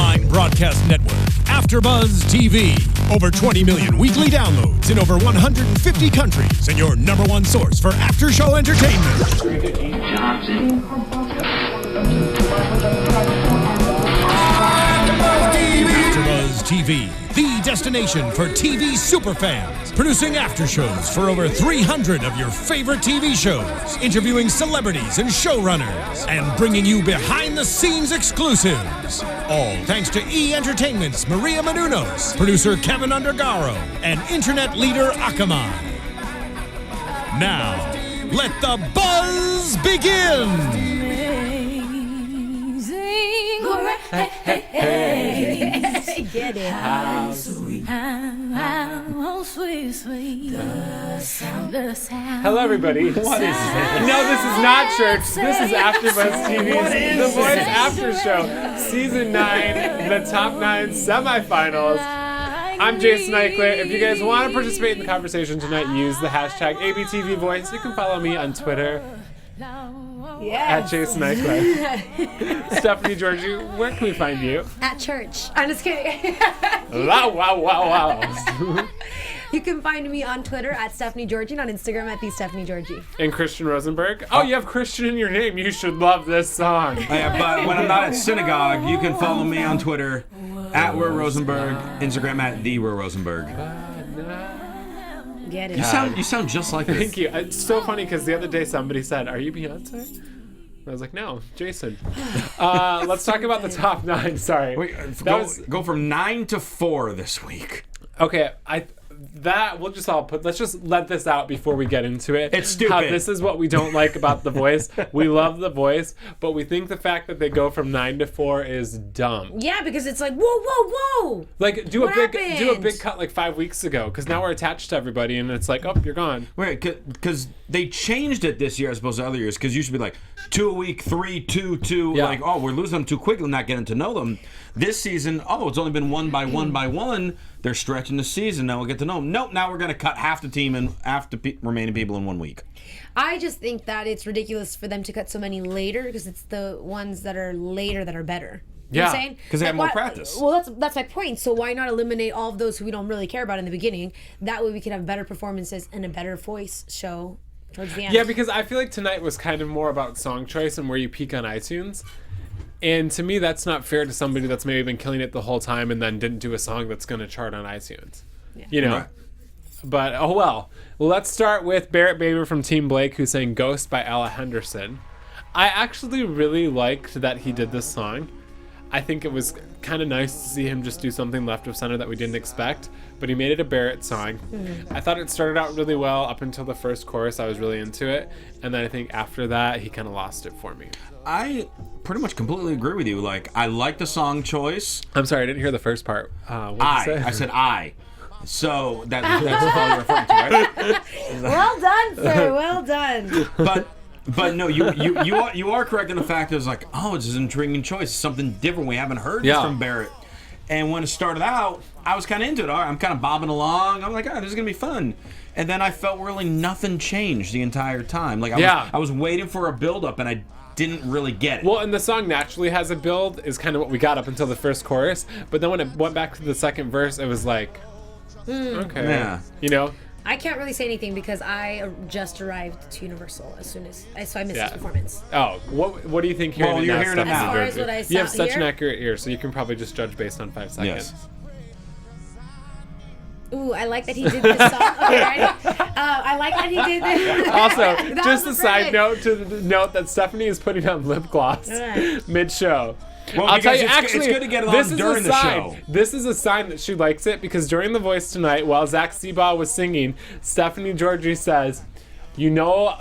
online broadcast network, AFTERBUZZ TV. Over 20 million weekly downloads in over 150 countries, and your number one source for after-show entertainment. AFTERBUZZ TV, the destination for TV superfans. Producing after shows for over 300 of your favorite TV shows. Interviewing celebrities and showrunners. And bringing you behind-the-scenes exclusives. All thanks to E! Entertainment's Maria Menounos, producer Kevin Undergaro, and internet leader Akamai. Now, let the buzz begin! Hey, hey, hey. Get it. How sweet. How sweet, sweet. The sound. Hello, everybody. What is this? No, this is not church. This is AFTERBUZZ TV's The Voice After Show, Season 9, the Top 9 semifinals. I'm Jason Ikeler. If you guys want to participate in the conversation tonight, use the hashtag ABTV Voice. You can follow me on Twitter. At Jason Ikeler. Stephanie Giorgi, where can we find you? At church. I'm just kidding. Wow. You can find me on Twitter at Stephanie Giorgi and on Instagram at the Stephanie Giorgi. And Christian Rosenberg. Oh, you have Christian in your name. You should love this song. Yeah, but when I'm not at synagogue, you can follow me on Twitter at Where Rosenberg, Instagram at the Where Rosenberg. Get it. You sound just like this. Thank you. It's so funny because the other day somebody said, "Are you Beyonce?" I was like, "No, Jason." Let's talk about the top 9. Sorry. Wait, go from 9 to 4 this week. Okay, let's just let this out before we get into it. It's stupid. How this is what we don't like about The Voice. We love The Voice, but we think the fact that they go from 9 to 4 is dumb. Yeah, because it's like, whoa. Like, do a big cut like 5 weeks ago, because now we're attached to everybody, and it's like, oh, you're gone. Right, because they changed it this year as opposed to other years, because it used to be like 2 a week, 3, 2, 2, yeah. Like, oh, we're losing them too quickly, not getting to know them. This season, it's only been 1 by 1 by 1. They're stretching the season. Now we'll get to know them. Nope, now we're going to cut half the team and half the remaining people in 1 week. I just think that it's ridiculous for them to cut so many later because it's the ones that are later that are better. You know what I'm saying? Because they have more practice. Well, that's my point. So why not eliminate all of those who we don't really care about in the beginning? That way we can have better performances and a better voice show towards the end. Yeah, because I feel like tonight was kind of more about song choice and where you peak on iTunes. And to me, that's not fair to somebody that's maybe been killing it the whole time and then didn't do a song that's going to chart on iTunes. Yeah. You know? Right. But, oh well. Let's start with Barrett Baber from Team Blake, who sang Ghost by Ella Henderson. I actually really liked that he did this song. I think it was kind of nice to see him just do something left of center that we didn't expect, but he made it a Barrett song. I thought it started out really well up until the first chorus. I was really into it, and then I think after that he kind of lost it for me. I pretty much completely agree with you. Like, I like the song choice. I'm sorry, I didn't hear the first part. What did you say? I said I. So that's all you're referring to, right? Well done, sir. Well done. But no, you are correct in the fact that it's like, it's an intriguing choice, something different. We haven't heard this from Barrett. And when it started out, I was kind of into it. I'm kind of bobbing along. I'm like, this is gonna be fun. And then I felt really nothing changed the entire time. Like I was waiting for a build up, and I didn't really get it. Well, and the song naturally has a build, is kind of what we got up until the first chorus. But then when it went back to the second verse, it was like, okay, yeah. You know. I can't really say anything because I just arrived to Universal so I missed his performance. Oh, what do you think here? Well, you're hearing it now. As far as what I saw you have such here? an accurate ear, so you can probably just judge based on 5 seconds. Yes. Ooh, I like that he did this song. Okay, I like that he did this. Also, just a side note to note that Stephanie is putting on lip gloss mid-show. Well, I'll tell you, it's good to get it on during the show. This is a sign that she likes it, because during The Voice tonight, while Zach Seabaugh was singing, Stephanie Giorgi says, You know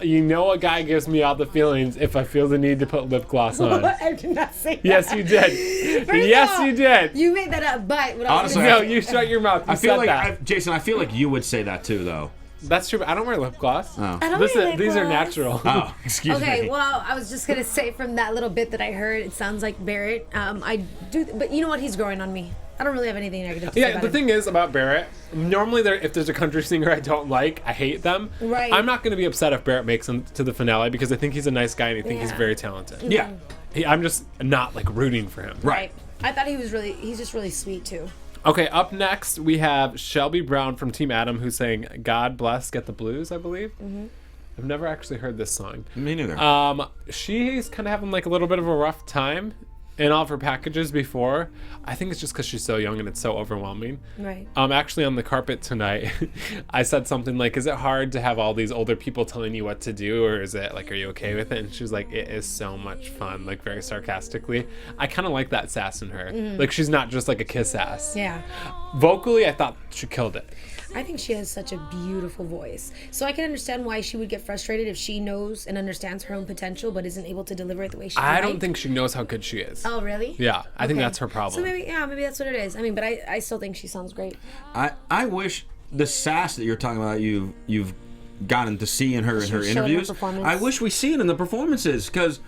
a guy gives me all the feelings if I feel the need to put lip gloss on. I did not say that. Yes, you did. Yes, you did. You made that up, but... Honestly, no, you shut your mouth. You said that. Jason, I feel like you would say that too, though. That's true, but I don't wear lip gloss. Oh. I don't wear lip These gloss. are natural. Oh, excuse me. Okay, well, I was just going to say from that little bit that I heard, it sounds like Barrett. I do, but you know what? He's growing on me. I don't really have anything negative to say about the him. thing is about Barrett, normally if there's a country singer I don't like, I hate them. Right. I'm not going to be upset if Barrett makes him to the finale, because I think he's a nice guy and I think he's very talented. Yeah. I'm just not like rooting for him. Right. I thought he's just really sweet too. Okay, up next we have Shelby Brown from Team Adam who's saying God Bless Get the Blues, I believe. Mm-hmm. I've never actually heard this song. Me neither. She's kind of having like a little bit of a rough time in all of her packages before. I think it's just because she's so young and it's so overwhelming. Right. Actually on the carpet tonight, I said something like, is it hard to have all these older people telling you what to do, or is it like, are you okay with it? And she was like, it is so much fun, like very sarcastically. I kind of like that sass in her. Mm-hmm. Like she's not just like a kiss ass. Yeah. Vocally, I thought she killed it. I think she has such a beautiful voice. So I can understand why she would get frustrated if she knows and understands her own potential but isn't able to deliver it the way she would. I don't think she knows how good she is. Oh, really? Yeah, I think that's her problem. So maybe that's what it is. I mean, but I still think she sounds great. I wish the sass that you're talking about you've gotten to see in her interviews. I wish we see it in the performances, because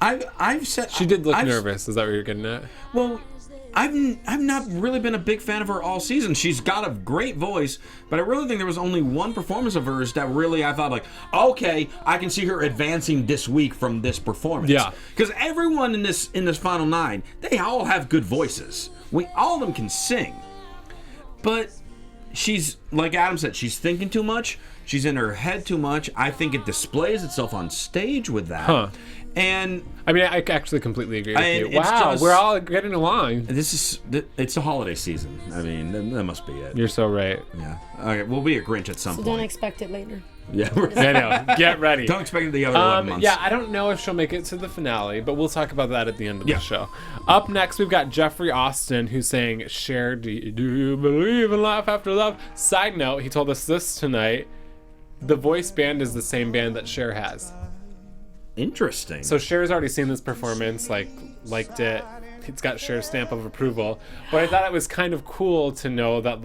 I've said she did look nervous. Is that what you're getting at? Well, I've not really been a big fan of her all season. She's got a great voice, but I really think there was only one performance of hers that really I thought like, okay, I can see her advancing this week from this performance. Yeah. Because everyone in this final 9, they all have good voices. All of them can sing. But she's, like Adam said, she's thinking too much. She's in her head too much. I think it displays itself on stage with that. Huh. And I mean, I actually completely agree with you. Wow, we're all getting along. It's a holiday season. I mean, that must be it. You're so right. Yeah. Okay, we'll be a Grinch at some point. Don't expect it later. Yeah. I know. Get ready. Don't expect it the other 11 months. Yeah, I don't know if she'll make it to the finale, but we'll talk about that at the end of the show. Up next, we've got Jeffrey Austin, who's saying, Cher, do you believe in life after love? Side note, he told us this tonight. The Voice band is the same band that Cher has. Interesting. So Cher's already seen this performance, liked it. It's got Cher's stamp of approval. But I thought it was kind of cool to know that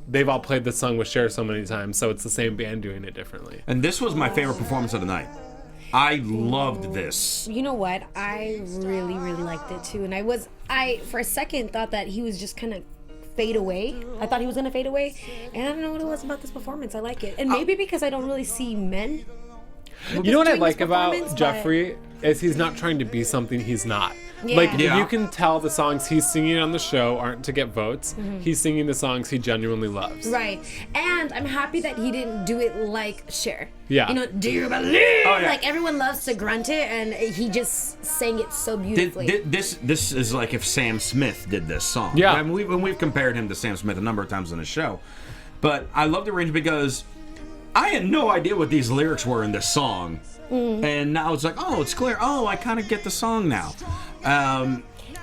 they've all played this song with Cher so many times, so it's the same band doing it differently. And this was my favorite performance of the night. I loved this. You know what? I really, really liked it too. And I for a second thought that he was just kind of fade away. I thought he was gonna fade away, and I don't know what it was about this performance. I like it, and maybe because I don't really see men. You know what I like about Jeffrey is he's not trying to be something he's not. Yeah. You can tell the songs he's singing on the show aren't to get votes. Mm-hmm. He's singing the songs he genuinely loves. Right. And I'm happy that he didn't do it like Cher. Yeah. You know, do you believe? Oh, yeah. Like everyone loves to grunt it, and he just sang it so beautifully. This is like if Sam Smith did this song. Yeah. I mean, we've compared him to Sam Smith a number of times on the show. But I love the range because I had no idea what these lyrics were in this song. And now it's like, oh, it's clear. Oh, I kind of get the song now.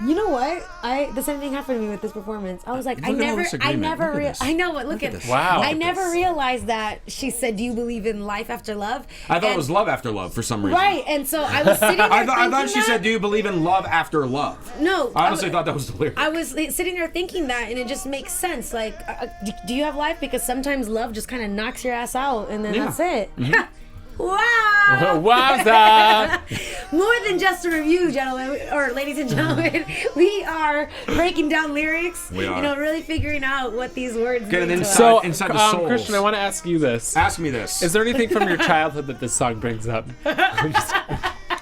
You know what? The same thing happened to me with this performance. I was like, I never know, but look at this. Wow. I never realized that she said, do you believe in life after love? I thought it was love after love for some reason. Right, and so I was sitting there I thought she said, do you believe in love after love? No. I honestly thought that was the lyric. I was sitting there thinking that, and it just makes sense. Like, do you have life? Because sometimes love just kind of knocks your ass out, and then that's it. Mm-hmm. Wow! Wowza! More than just a review, gentlemen, or ladies and gentlemen. We are breaking down lyrics. We are. You know, really figuring out what these words mean. Get an inside the souls. Christian, I want to ask you this. Ask me this. Is there anything from your childhood that this song brings up?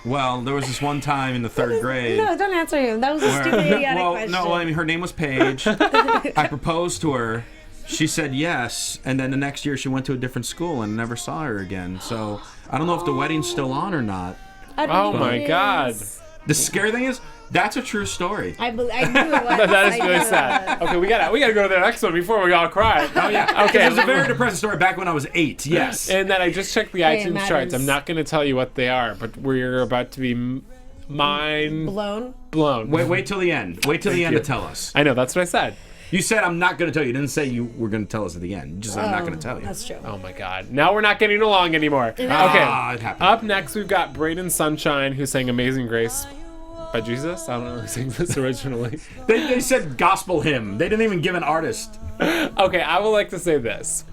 Well, there was this one time in the 3rd grade. No, don't answer him. That was a stupid, idiotic question. No, I mean, her name was Paige. I proposed to her. She said yes, and then the next year she went to a different school and never saw her again. So I don't know if the wedding's still on or not. Oh my God! The scary thing is, that's a true story. I knew it was. That is really sad. Okay, we gotta go to the next one before we all cry. Oh yeah. Okay. It was a very depressing story back when I was 8. Yes. And then I just checked the iTunes charts. I'm not gonna tell you what they are, but we're about to be blown. Wait till the end. Wait till the end to tell us. I know. That's what I said. You said I'm not going to tell you. You didn't say you were going to tell us at the end. You just said I'm not going to tell you. That's true. Oh my God. Now we're not getting along anymore. Okay. It happened. Up next, we've got Braden Sunshine, who sang Amazing Grace by Jesus. I don't know who sang this originally. They said gospel hymn. They didn't even give an artist. Okay, I would like to say this.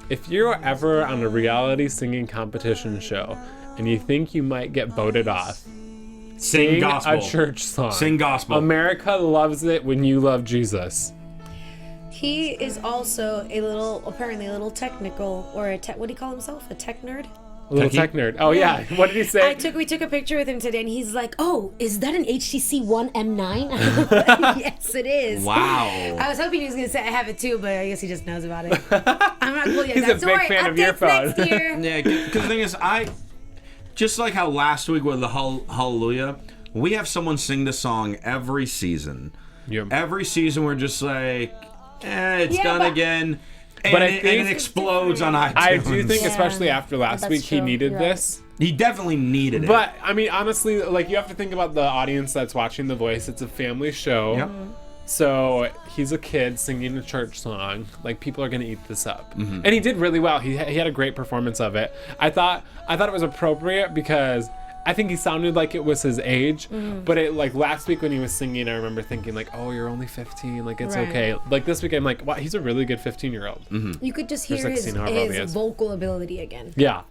If you're ever on a reality singing competition show and you think you might get voted off, sing gospel. A church song. Sing gospel. America loves it when you love Jesus. He is also apparently a little technical, or what do you call himself? A tech nerd? A little tech nerd. Oh yeah. What did he say? We took a picture with him today, and he's like, "Oh, is that an HTC One M9?" Yes, it is. Wow. I was hoping he was gonna say I have it too, but I guess he just knows about it. I'm not cool yet. He's a big fan of your phone. Next year. Yeah, because the thing is, just like how last week with the Hallelujah, we have someone sing the song every season. Yep. Every season we're just like, it's done again. But and it explodes on iTunes. I do think, especially after last week, he needed this. He definitely needed it. But, I mean, honestly, like, you have to think about the audience that's watching The Voice. It's a family show. Yep. So, he's a kid singing a church song. Like, people are going to eat this up. And he did really well. He had a great performance of it. I thought it was appropriate because I think he sounded like it was his age, but like last week when he was singing, I remember thinking like, oh, you're only 15, like it's okay. Like this week I'm like, wow, he's a really good 15-year-old. You could just hear his vocal ability again. Yeah.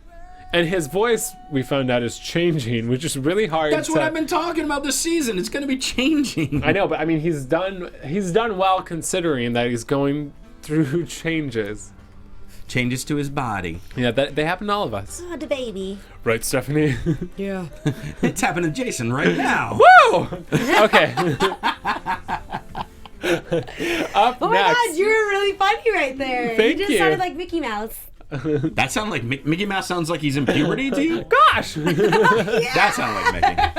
And his voice, we found out, is changing, which is really hard. That's what I've been talking about this season. It's going to be changing. I know, but I mean, he's done well considering that he's going through changes. Changes to his body. Yeah, they happen to all of us. Oh, the baby. Right, Stephanie? Yeah. It's happening to Jason right now. Woo! Okay. Up Oh my next. God, you were really funny right there. Thank you just you. sounded like Mickey Mouse. That sounded like Mickey Mouse sounds like he's in puberty to you? Gosh! That sounded like Mickey.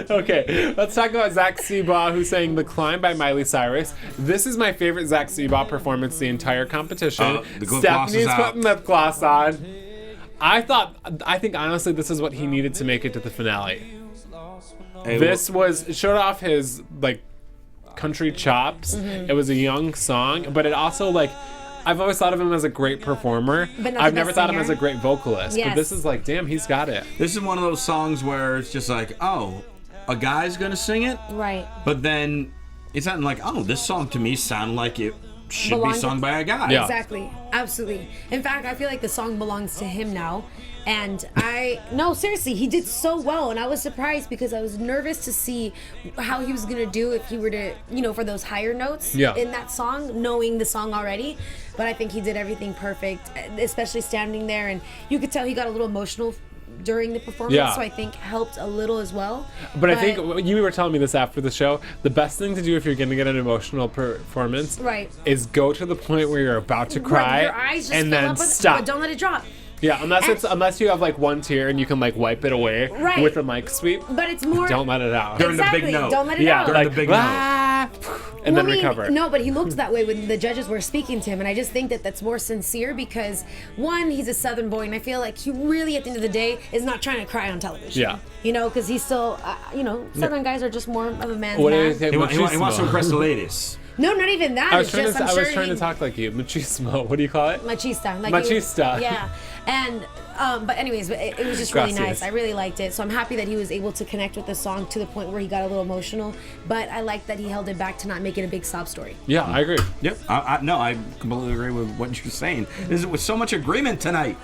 Okay, let's talk about Zach Seabaugh, who sang The Climb by Miley Cyrus. This is my favorite Zach Seabaugh performance the entire competition. The lip gloss is Stephanie's out. putting lip gloss on. I think honestly this is what he needed to make it to the finale. Hey, It showed off his like country chops. It was a young song, but it also like I've always thought of him as a great performer. But not I've the never best thought of him singer. as a great vocalist. Yes. But this is like, damn, he's got it. This is one of those songs where it's just like, oh, a guy's going to sing it? Right. But then it's not like, oh, this song to me sounded like it should Belonged be sung by a guy. Yeah. Exactly. Absolutely. In fact, I feel like the song belongs to him now. And no, seriously, he did so well. And I was surprised because I was nervous to see how he was going to do if he were to, for those higher notes in that song, knowing the song already. But I think he did everything perfect, especially standing there. And you could tell he got a little emotional during the performance, so I think helped a little as well. But I think you were telling me this after the show. The best thing to do if you're going to get an emotional performance, is go to the point where you're about to cry, your eyes just and fill then up with, stop. But don't let it drop. Yeah, unless you have like one tear and you can like wipe it away with a mic sweep. But it's more. Don't let it out. During the big note. Don't let it out. During the big note. And then recover. No, but he looked that way when the judges were speaking to him, and I just think that that's more sincere because, one, he's a Southern boy, and I feel like he really, at the end of the day, is not trying to cry on television. Yeah. Because he's still, Southern guys are just more of a man's What do you man. think? He wants to impress the ladies. No, not even that. I was It's just, I'm sure trying to talk like you. Machismo. What do you call it? Machista. Like Machista. Yeah. And, but anyways, it was just really nice. I really liked it. So I'm happy that he was able to connect with the song to the point where he got a little emotional. But I like that he held it back to not make it a big sob story. Yeah, I agree. Yep. I completely agree with what you're saying. This is with so much agreement tonight.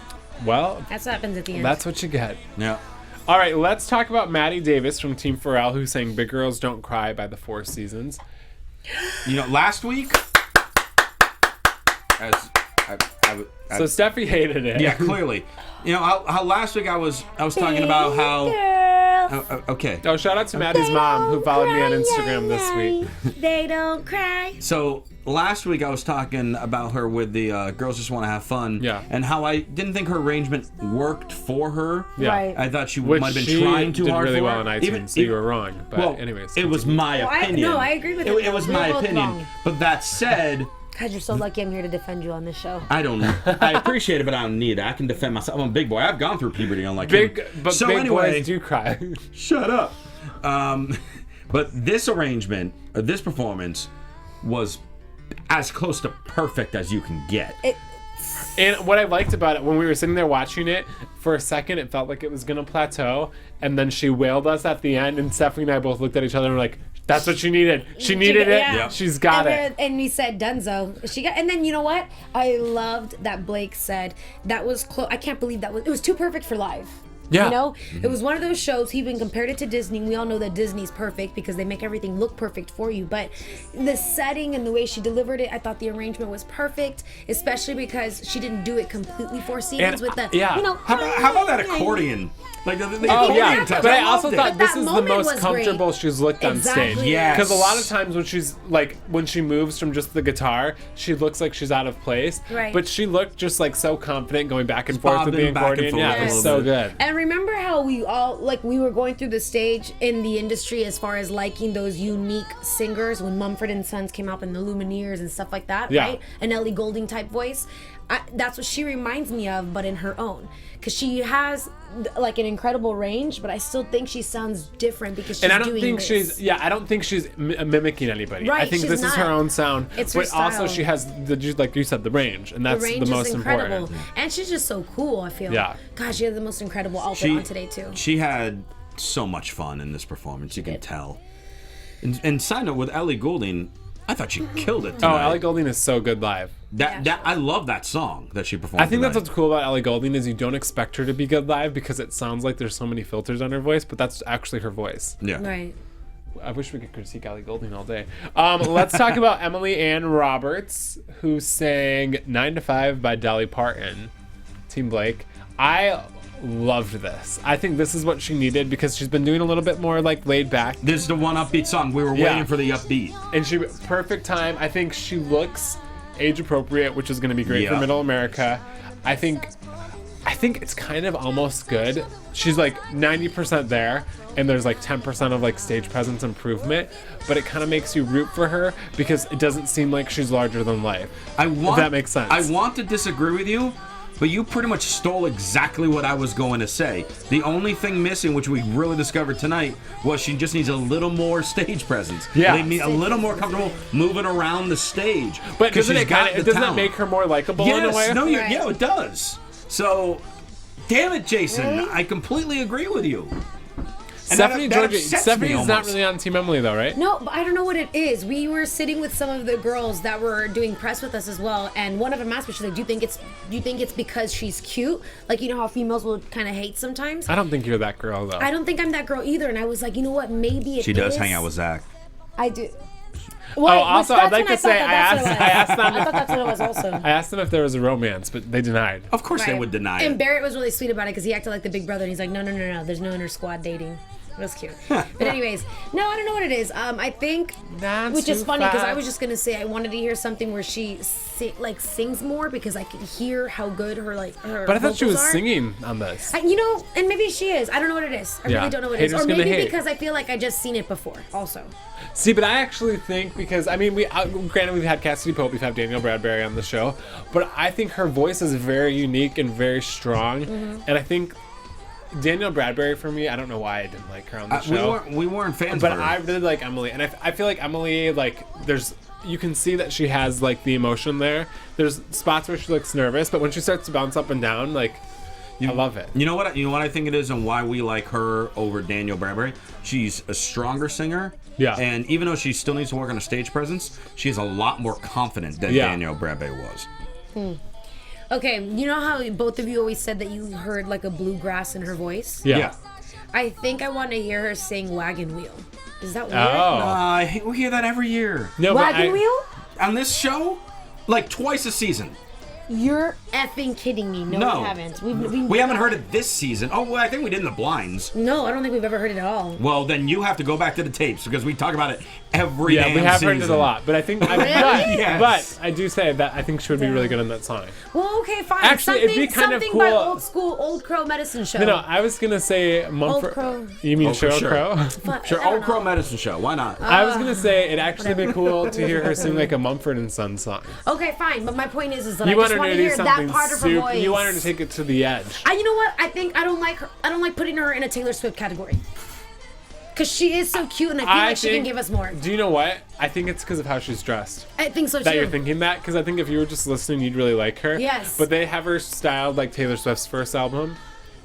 Well, That's what happens at the end. that's what you get. Yeah. All right, let's talk about Mattie Davis from Team Pharrell, who sang Big Girls Don't Cry by the Four Seasons. Last week, So Steffi hated it. yeah, clearly. How last week I was talking about how. Okay. Oh, shout out to Maddie's mom who followed me on Instagram this week. They don't cry. So last week I was talking about her with the Girls Just Want to Have Fun. Yeah. And how I didn't think her arrangement worked for her. Yeah. Right. I thought she Which might have been she trying too did hard really for well her. on iTunes, so you were wrong. But anyways. It was my opinion. I agree with you. It was my We're both opinion. wrong. But that said, God, you're so lucky I'm here to defend you on this show. I appreciate it, but I don't need it. I can defend myself. I'm a big boy. I've gone through puberty, unlike big, him. but So big anyway, boys do cry. shut up. But this arrangement, this performance, was as close to perfect as you can get. And what I liked about it, when we were sitting there watching it, for a second it felt like it was going to plateau, and then she wailed us at the end, and Stephanie and I both looked at each other and were like, that's what she needed. She needed it. Yeah. She's got it. And we said Dunzo. And then you know what? I loved that Blake said that was close. I can't believe it was too perfect for live. Yeah. You know, it was one of those shows. He even compared it to Disney. We all know that Disney's perfect because they make everything look perfect for you. But the setting and the way she delivered it, I thought the arrangement was perfect, especially because she didn't do it completely Four Seasons with the, yeah. you know. How about that accordion? Like the Oh yeah, accordion touch. but I also thought But this that is the moment most was comfortable great. she's looked on Exactly. stage. Yes. Because a lot of times when she's like, when she moves from just the guitar, she looks like she's out of place. Right. But she looked just like so confident going back and forth with the bobbing back and accordion. forth Yeah, a it was little so bit. good. And remember how we all, like, we were going through the stage in the industry as far as liking those unique singers when Mumford & Sons came out and the Lumineers and stuff like that, Yeah. right? An Ellie Goulding type voice. That's what she reminds me of, but in her own. Because she has, like, an incredible range, but I still think she sounds different because she's And I don't doing think this. I don't think she's mimicking anybody. I Right, think she's this is her not. own sound. It's her but also style. she has, like you said, the range. And The that's range the most is incredible. important. And she's just so cool, I feel. Yeah. Gosh, she had the most incredible outfit on today, too. She had so much fun in this performance. You can tell. And side note, with Ellie Goulding, I thought she killed it Oh, tonight. Ellie Goulding is so good live. That I love that song that she performed. I think that's tonight. what's cool about Ellie Goulding is you don't expect her to be good live because it sounds like there's so many filters on her voice, but that's actually her voice. Yeah. Right. I wish we could critique Ellie Goulding all day. Let's talk about Emily Ann Roberts, who sang 9 to 5 by Dolly Parton. Team Blake. I loved this. I think this is what she needed because she's been doing a little bit more like laid back. This is the one upbeat song. We were Yeah. waiting for the upbeat. And she perfect time. I think she looks age appropriate, which is going to be great for Yeah. Middle America. I think it's kind of almost good. She's like 90% there, and there's like 10% of like stage presence improvement, but it kind of makes you root for her because it doesn't seem like she's larger than life. If that makes sense. I want to disagree with you, but you pretty much stole exactly what I was going to say. The only thing missing, which we really discovered tonight, was she just needs a little more stage presence. Yeah. They need a little more comfortable moving around the stage. But 'Cause doesn't she's it got kind of the doesn't that talent. make her more likable in a way? Yes, no, Right. yeah, it does. So, damn it, Jason, Really? I completely agree with you. And Stephanie that Giorgi. upsets me Stephanie's not almost. really on Team Emily though, right? No, but I don't know what it is. We were sitting with some of the girls that were doing press with us as well, and one of them asked me, she's like, do you think it's because she's cute? Like, you know how females will kind of hate sometimes? I don't think you're that girl though. I don't think I'm that girl either, and I was like, you know what, maybe it is. She does hang out with Zach. I do. Well, also, I'd like to say I asked them. I thought that's what it was also. I asked them if there was a romance, but they denied. Of course they Right. would deny And it. Barrett was really sweet about it because he acted like the big brother, and he's like, no, there's no inner squad dating. It was cute. But anyways, no, I don't know what it is. I think, Not which is too funny because I fast. was just going to say I wanted to hear something where she sings more because I could hear how good her But I thought she was vocals are. singing on this. You know, and maybe she is. I don't know what it is. I Yeah. really don't know what it is. Haters Or gonna maybe hate. because I feel like I just seen it before also. See, but I actually think because I mean, granted we've had Cassidy Pope, we've had Danielle Bradbury on the show, but I think her voice is very unique and very strong, and I think Danielle Bradbury for me, I don't know why I didn't like her on the show, We weren't fans but of her. I really like Emily, and I feel like Emily, like you can see that she has like the emotion there. There's spots where she looks nervous, but when she starts to bounce up and down, like. I love it. You know what I think it is, and why we like her over Danielle Bradbury? She's a stronger singer. Yeah. And even though she still needs to work on a stage presence, she's a lot more confident than Yeah. Danielle Bradbury was. Okay, you know how both of you always said that you heard like a bluegrass in her voice? Yeah. I think I want to hear her sing Wagon Wheel. Is that weird? Oh. We hear that every year. No, but Wagon Wheel? On this show, like twice a season. You're effing kidding me. No, we haven't. We haven't heard it this season. Oh, well, I think we did in the blinds. No, I don't think we've ever heard it at all. Well, then you have to go back to the tapes because we talk about it every Yeah, damn we have season. heard it a lot, but I think, Yes. but I do say that I think she would be really good in that song. Well, okay, fine. Actually, it'd be kind of something by cool- old school, Old Crow Medicine Show. No, I was gonna say Mumford. Crow. You mean Oh, for Sheryl sure. Crow? Sure, I don't Old Crow know. Medicine Show. Why not? I was gonna say it'd actually be cool to hear her sing like a Mumford and Sons song. Okay, fine. But my point is that You I want just her want to to do hear that something part of her super. voice. You want her to take it to the edge. You know what? I think I don't like her. I don't like putting her in a Taylor Swift category. Because she is so cute, and I feel like she can give us more. Do you know what? I think it's because of how she's dressed. I think so too. That you're thinking that, because I think if you were just listening, you'd really like her. Yes. But they have her styled like Taylor Swift's first album,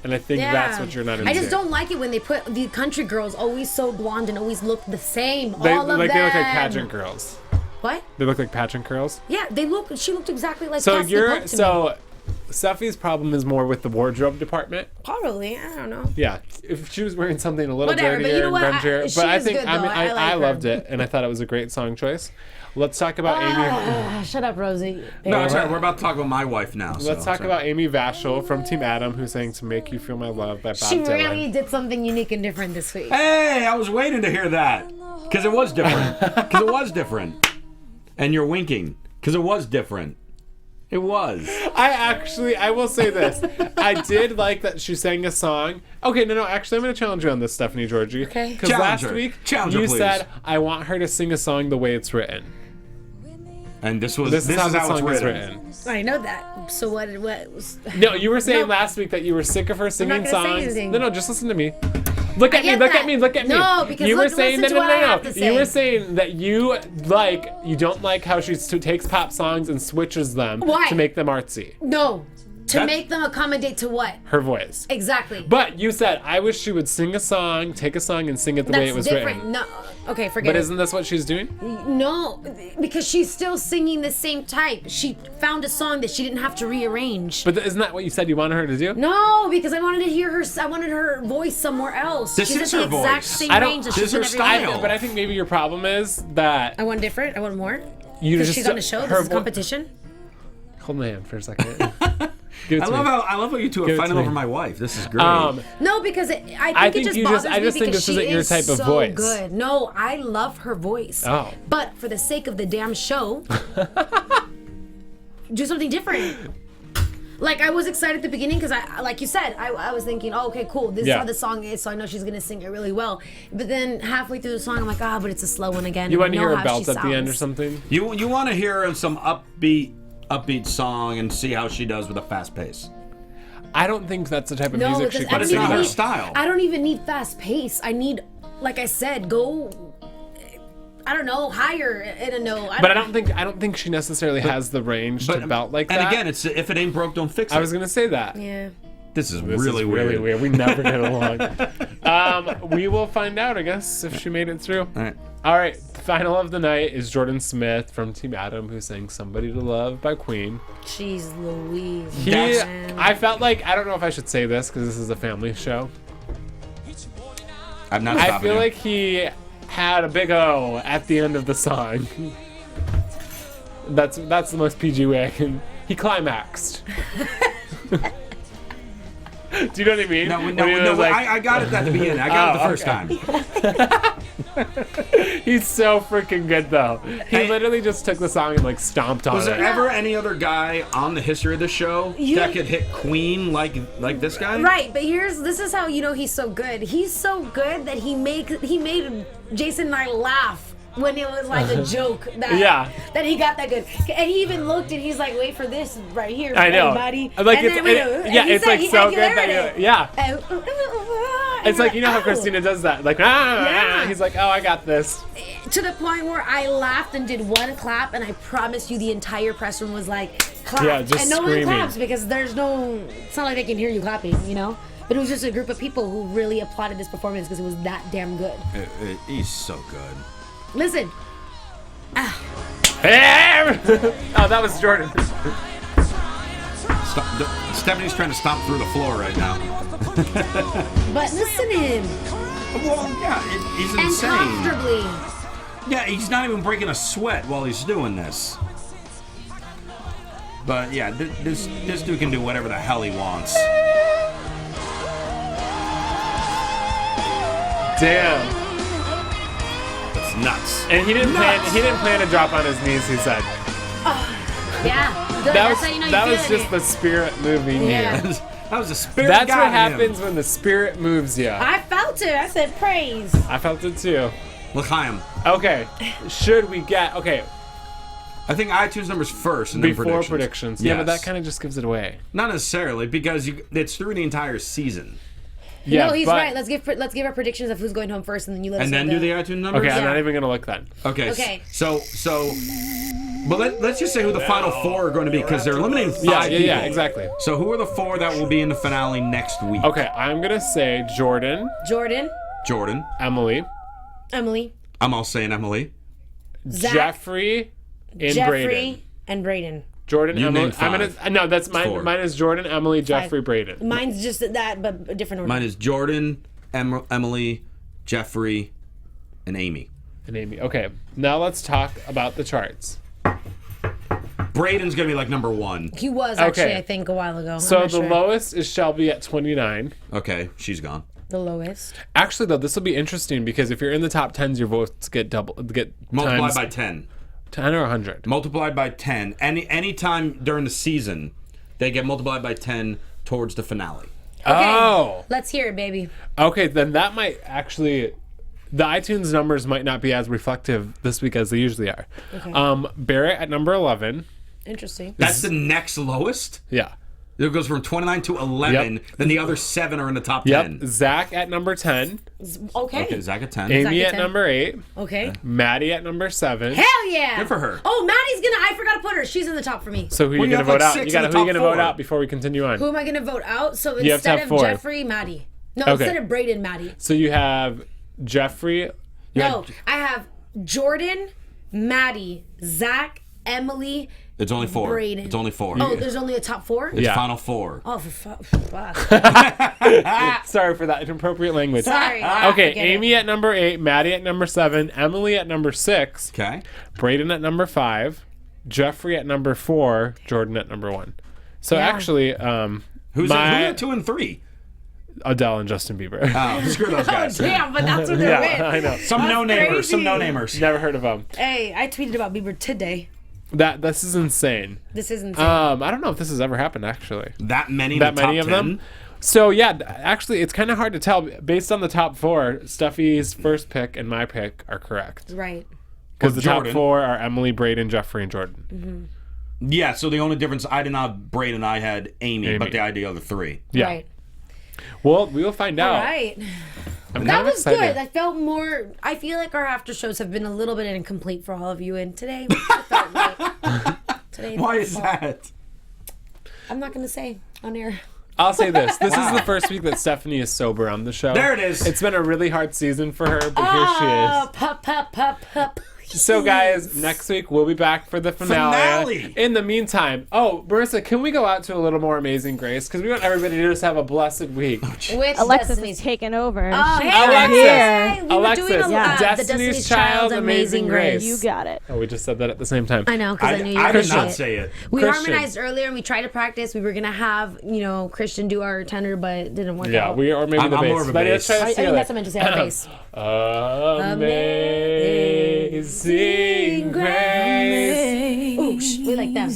and I think that's what you're not into. I just don't like it when they put the country girls always so blonde and always look the same. They all of like them. they look like pageant girls. What? They look like pageant girls. Yeah, they look. She looked exactly like. So Cassidy you're Pope to me. so Steffi's problem is more with the wardrobe department. Probably, I don't know. Yeah, if she was wearing something a little Whatever, but dirtier you know what? and grungier, She but I is think good, I mean though. I I like her. loved it, and I thought it was a great song choice. Let's talk about Amy. Shut up, Rosie. No, it's all right. We're about to talk about my wife now. Let's talk about Amy Vachel from Team Adam, who sang "To Make You Feel My Love" by Bob She Dylan. really did something unique and different this week. Hey, I was waiting to hear that. Because it was different. Because it was different. And you're winking. Because it was different. It was. I will say this. I did like that she sang a song. Okay, no, actually, I'm going to challenge you on this, Stephanie Giorgi. Okay. Because Challenge last her. week, Challenge her, you please. said, I want her to sing a song the way it's written. And this This is how the it's song is written. written. I know that. So what was... No, you were saying No. last week that you were sick of her singing not gonna say songs. anything. No, just listen to me. Look at me, get look that. at me, look at me. No, because you were look- saying listen to what I have to You say. were saying that you don't like how she takes pop songs and switches them Why? to make them artsy. No. To That's- make them accommodate to what? Her voice. Exactly. But you said, I wish she would sing a song, take a song, and sing it the way it was different. written. No. Okay, forget But it. isn't this what she's doing? No, because she's still singing the same type. She found a song that she didn't have to rearrange. But isn't that what you said you wanted her to do? No, because I wanted to hear her. I wanted her voice somewhere else. This she's is at the her exact voice. same I don't- range as this she's is her in every style. video. But I think maybe your problem is that I want different. I want more. you Because just she's on the show. her This is vo- competition. Hold my hand for a second. Give it I to love me. how you two Give are it fighting to over me. my wife. This is great. No, because I I think think it just you bothers just- I just me think because this she isn't your is type of so voice. good. No, I love her voice. Oh. But for the sake of the damn show, do something different. Like, I was excited at the beginning because like you said, I was thinking, oh, okay, cool. This is Yeah. how the song is, so I know she's gonna sing it really well. But then halfway through the song, I'm like, but it's a slow one again. You and want to I know hear a how belt she at the end or sounds. something? you want to hear some upbeat song and see how she does with a fast pace. I don't think that's the type of No, music because she I But comes it's don't not in. her even need- style. I don't even need fast pace. I need, like I said, go. I don't know, higher in a no. But I don't think she necessarily has the range to belt like that. And again, it's if it ain't broke, don't fix it. I was gonna say that. Yeah. This is This really is weird. really weird. We never get along. We will find out, I guess, if she made it through. All right. All right. Final of the night is Jordan Smith from Team Adam, who sang "Somebody to Love" by Queen. Jeez Louise. I felt like, I don't know if I should say this because this is a family show. I'm not I stopping feel you. like he had a big O at the end of the song. That's the most PG way I can. He climaxed. Do you know what I mean? No, When he was like, I got it at the beginning. I got it the first time. he's so freaking good though. He literally just took the song and like stomped on Was it. there ever any other guy on the history of the show that could hit Queen like this guy? Right, but this is how you know he's so good. He's so good that he made Jason and I laugh when it was like a joke that he got that good. And he even looked and he's like, wait for this right here, I know. buddy. Like, and it's- then we- it- and yeah, he it's said like he so good Ikeler that it. yeah. And It's you're like, you know how "Ow." Christina does that, like Yeah. he's like, oh, I got this. To the point where I laughed and did one clap, and I promise you the entire press room was like, clap. Yeah, just and no screaming. one claps because it's not like they can hear you clapping, you know? But it was just a group of people who really applauded this performance because it was that damn good. He's so good. Listen. Oh, that was Jordan. Stephanie's trying to stomp through the floor right now. But listen to him. Well, yeah, he's And insane. comfortably. Yeah, he's not even breaking a sweat while he's doing this. But yeah, this dude can do whatever the hell he wants. Damn. It's nuts. And he didn't plan to drop on his knees, he said. Yeah. Good. That That's how you know was you're just feeling the spirit moving Yeah. you. That was a spirit. That's got what him. happens when the spirit moves you. I felt it. I said praise. I felt it too. L'chaim. Okay. Should we get I think iTunes numbers first and then before predictions? Yeah, but that kind of just gives it away. Not necessarily because it's through the entire season. Yeah, no, he's but- right. Let's give our predictions of who's going home first, and then you let us And know then do the iTunes numbers. Okay, I'm Yeah. not even gonna look then. Okay. Okay. So, but let's just say who the final four are going to be because they're eliminating five people. Yeah, exactly. So who are the four that will be in the finale next week? Okay, I'm gonna say Jordan, Jordan, Jordan. Emily, Emily, I'm all saying Emily. Zach, Jeffrey, and Jeffrey, Braden. and Braden. Jordan, You Emily. named five. No, that's mine. Four. Mine is Jordan, Emily, Jeffrey, Braden. Mine's just that, but a different order. Mine is Jordan, Emily, Jeffrey, and Amy. And Amy. Okay, now let's talk about the charts. Braden's gonna be like number 1. He was actually, Okay. I think, a while ago. So I'm not the sure. lowest is Shelby at 29. Okay, she's gone. The lowest. Actually, though, this will be interesting because if you're in the top 10s, your votes get Multiplied times by 10. 10 or 100. Multiplied by 10. Any time during the season, they get multiplied by 10 towards the finale. Okay. Oh. Let's hear it, baby. Okay, then that might actually... The iTunes numbers might not be as reflective this week as they usually are. Okay. Barrett at number 11. Interesting. That's the next lowest? Yeah. It goes from 29 to 11. Yep. Then the other 7 are in the top Yep. 10. Zach at number 10. Okay. Okay, Zach at 10. Amy at at 10. number 8. Okay. Maddie at number 7. Hell yeah. Good for her. Oh, Maddie's gonna. I forgot to put her. She's in the top for me. So who are Well, you you going to have vote like out? 6 You in got the who are you top going to vote 4? out before we continue on? Who am I gonna vote out? So You have to instead have of 4. Jeffrey, Maddie. No, Okay. instead of Braden, Maddie. So you have Jeffrey. No, I have Jordan, Maddie, Zach, Emily. It's only 4. Braden. It's only 4. Oh, there's only a top 4? It's Yeah. final 4. Oh, for fuck. Sorry for that inappropriate language. Sorry. Okay, Forget Amy it. at number 8, Maddie at number 7, Emily at number 6, Okay. Braden at number 5, Jeffrey at number 4, Jordan at number 1. So Yeah. actually, Who's my at 2 and 3? Adele and Justin Bieber. Oh, screw those Oh, guys. damn, but that's what they're Yeah, I with. know. Some no-namers. crazy. Some no-namers. Never heard of them. Hey, I tweeted about Bieber today. This is insane. This is insane. I don't know if this has ever happened actually. That many in That the top many of 10? them. So yeah, actually, it's kind of hard to tell based on the top 4. Steffi's first pick and my pick are correct Right. because the top Jordan. 4 are Emily, Braden, Jeffrey, and Jordan. Yeah, so the only difference, I did not have Braden, I had Amy, but I had the other 3. Yeah. Right. Well, we will find out. All right. I'm That kind of was excited. good. I felt more. I feel like our after shows have been a little bit incomplete for all of you, and today it felt right. Today it Why felt is full. that? I'm not gonna say on air. I'll say this. This is the first week that Stephanie is sober on the show. There it is. It's been a really hard season for her, but here she is. Pup, pup, pup, pup. So, guys, next week we'll be back for the finale. In the meantime, Marissa, can we go out to a little more Amazing Grace? Because we want everybody to just have a blessed week. Which Alexis Destiny's is taking over. Oh, She's hey, Alexis. Hey, we were Alexis, doing the Destiny's Child, Amazing Grace. You got it. Oh, we just said that at the same time. I know, because I knew you I were did gonna not say say it. it. We Christian. harmonized earlier, and we tried to practice. We were gonna have, Christian do our tenor, but it didn't work Yeah, out. or maybe I'm the bass. more of a But bass. let's try I this think together. that's what I meant to say. Our bass. Amazing Grace. Ooh, we like that.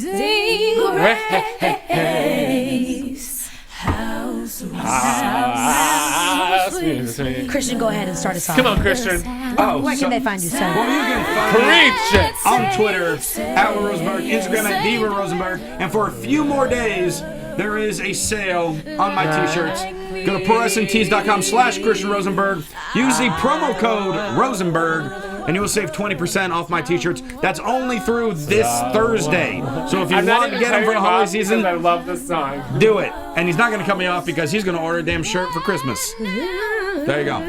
Christian, go ahead and start us off. Come on, Christian. Where can they find you, son? Well, you can find me Preach it. on Twitter, at Rosenberg, Instagram at Diva Rosenberg, and for a few more days, there is a sale on my t-shirts. Go to ProWrestlingTees.com/Christian Rosenberg. Use the promo code Rosenberg, and you will save 20% off my t-shirts. That's only through this Thursday. So if you I'm not want to even get them for the cutting holiday off season, because I love this song. do it. And he's not going to cut me off because he's going to order a damn shirt for Christmas. There you go.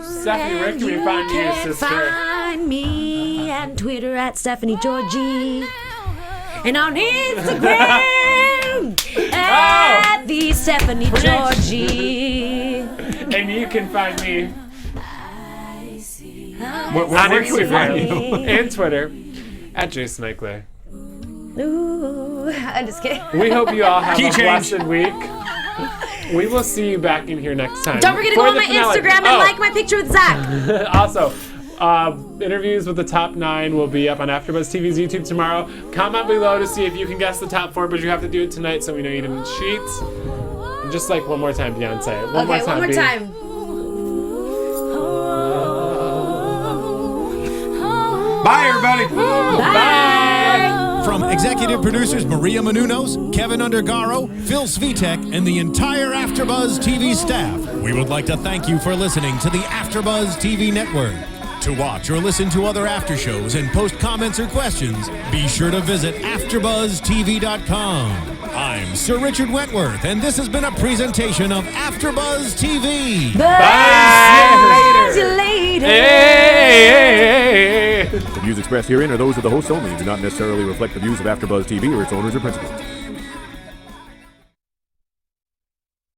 Stephanie, where can we find you, sister? Find me on Twitter at Stephanie Giorgi. And on Instagram at the Stephanie Giorgi. And you can find me Where can we find you? and Twitter at Jason Ikeler. Ooh, I'm just kidding. We hope you all have Key a change. blessed week. We will see you back in here next time. Don't forget to for go on the my finale. Instagram and like my picture with Zach. Also, interviews with the top 9 will be up on AfterBuzz TV's YouTube tomorrow. Comment below to see if you can guess the top 4, but you have to do it tonight so we know you didn't cheat. Just like one more time, Beyonce. One more Okay, time. one more B. time. Bye, everybody. From executive producers Maria Menounos, Kevin Undergaro, Phil Svitek, and the entire AfterBuzz TV staff, we would like to thank you for listening to the AfterBuzz TV network. To watch or listen to other after shows and post comments or questions, be sure to visit AfterBuzzTV.com. I'm Sir Richard Wentworth, and this has been a presentation of AfterBuzz TV. Bye. See you later. Hey. The views expressed herein are those of the hosts only and do not necessarily reflect the views of AfterBuzz TV or its owners or principals.